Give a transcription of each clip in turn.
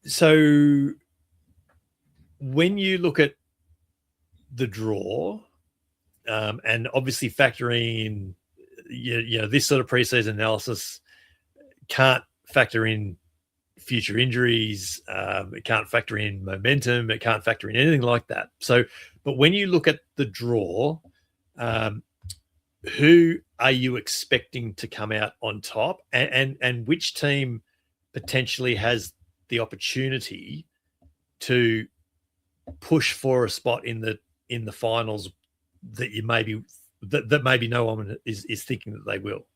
So when you look at the draw, and obviously factoring in, this sort of preseason analysis can't factor in future injuries. It can't factor in momentum. It can't factor in anything like that. So, but when you look at the draw, who are you expecting to come out on top, and which team potentially has the opportunity to push for a spot in the finals that you maybe that maybe no one is thinking that they will?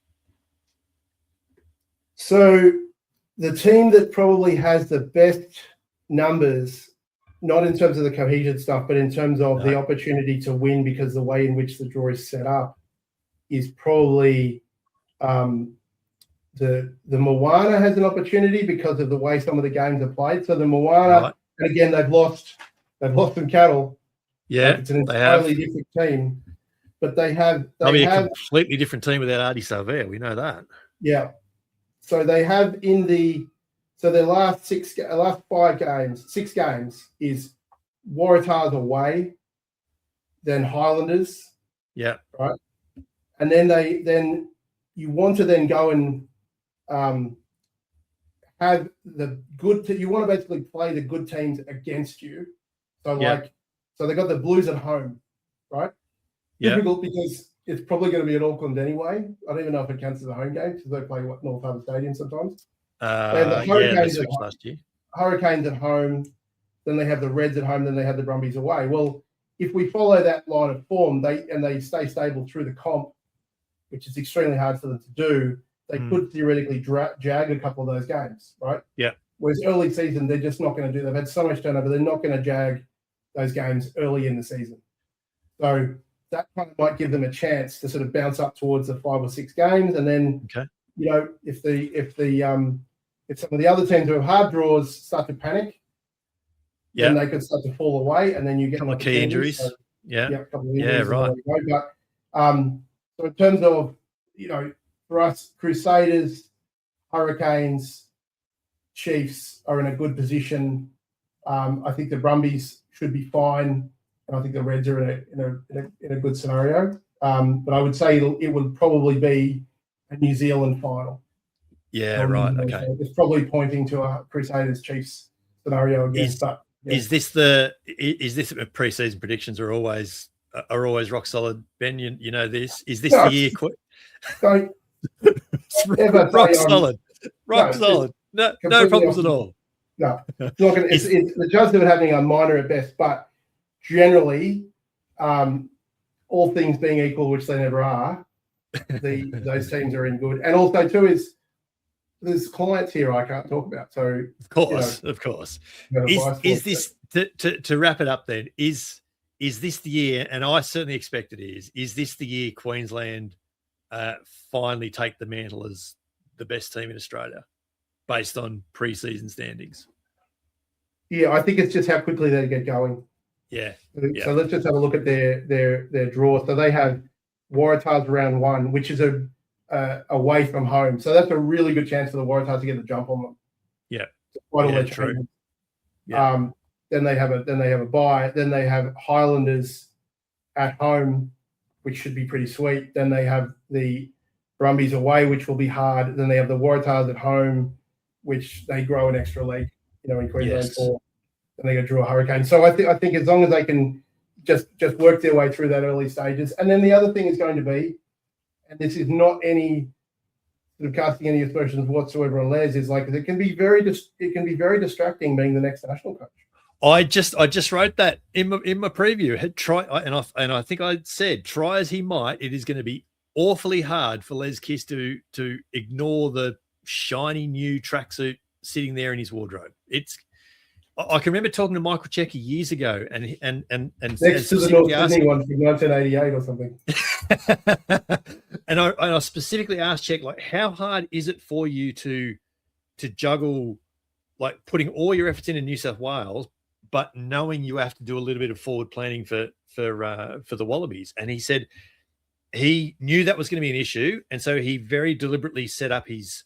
So the team that probably has the best numbers, not in terms of the cohesion stuff, but in terms of the opportunity to win, because the way in which the draw is set up, is probably the Moana has an opportunity because of the way some of the games are played. So the Moana, and again, they've lost some cattle. Yeah, it's an entirely different team, but they have a completely different team without Artie Salvaire. We know that. Yeah. So they have their last 6 games is Waratahs away, then Highlanders. Yeah. Right. And then you want to then go and have the good. You want to basically play the good teams against you. So so they got the Blues at home, right? Yeah. Difficult because it's probably going to be at Auckland anyway. I don't even know if it counts as a home game because they play North Harbour Stadium sometimes. They have the Hurricanes at home, last year. Hurricanes at home, then they have the Reds at home, then they have the Brumbies away. Well, if we follow that line of form, they stay stable through the comp, which is extremely hard for them to do, they could theoretically jag a couple of those games, right? Yeah. Whereas early season, they're just not going to do. They've had so much turnover, they're not going to jag those games early in the season. So that kind of might give them a chance to sort of bounce up towards the 5 or 6 games, and then if some of the other teams who have hard draws start to panic, then they could start to fall away, and then you get a couple of key injuries. So, a couple of injuries. Right. But so in terms of for us, Crusaders, Hurricanes, Chiefs are in a good position. I think the Brumbies should be fine, and I think the Reds are in a good scenario. But I would say it would probably be a New Zealand final. Yeah, right. Okay. It's probably pointing to a Crusaders Chiefs scenario again. Is this preseason predictions are always rock solid? Ben, you know this. Is this the year? Don't ever rock solid. Rock solid. No problems at all. No, it's not going. It's the chances of it happening are minor at best, but generally, all things being equal, which they never are, those teams are in good. And also, too, there's clients here I can't talk about. So of course. Is this to wrap it up? Then is this the year? And I certainly expect it is. Is this the year Queensland finally take the mantle as the best team in Australia, based on preseason standings? Yeah, I think it's just how quickly they get going. Yeah. So let's just have a look at their draw. So they have Waratahs round 1, which is away from home. So that's a really good chance for the Waratahs to get the jump on them. Yeah. True. Yeah. Then they have a bye. Then they have Highlanders at home, which should be pretty sweet. Then they have the Brumbies away, which will be hard. Then they have the Waratahs at home, which they grow an extra leg, in Queensland for. And they go draw a Hurricane. So I think as long as they can just work their way through that early stages. And then the other thing is going to be, and this is not any sort of casting any aspersions whatsoever on Les, is like it can be very distracting being the next national coach. I just wrote that in my preview. I think I said, try as he might, it is going to be awfully hard for Les Kiss to ignore the shiny new tracksuit sitting there in his wardrobe. I can remember talking to Michael Checker years ago, and next to the North Sydney one from 1988 or something. and I specifically asked Check, like, how hard is it for you to juggle, like, putting all your efforts into New South Wales, but knowing you have to do a little bit of forward planning for the Wallabies? And he said he knew that was going to be an issue, and so he very deliberately set up his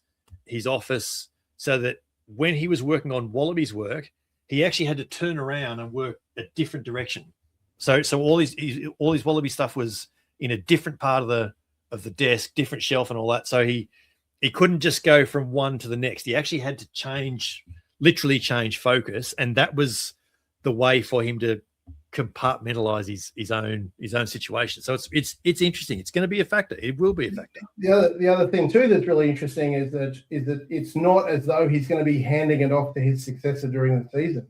office so that when he was working on Wallaby's work, he actually had to turn around and work a different direction. So all his Wallaby stuff was in a different part of the desk, different shelf and all that. So he couldn't just go from one to the next. He actually had to literally change focus, and that was the way for him to compartmentalize his own situation. So it's interesting. It's going to be a factor. It will be a factor. The other thing too that's really interesting is that it's not as though he's going to be handing it off to his successor during the season.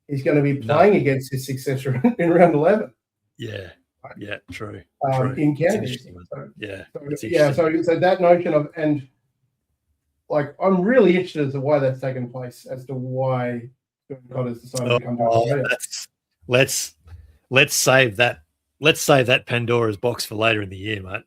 He's going to be playing against his successor in round 11. Yeah. Yeah, true. In Canada. So that notion of, and like, I'm really interested as to why that's taken place, as to why God has decided to come to Australia. Let's save that Pandora's box for later in the year, mate.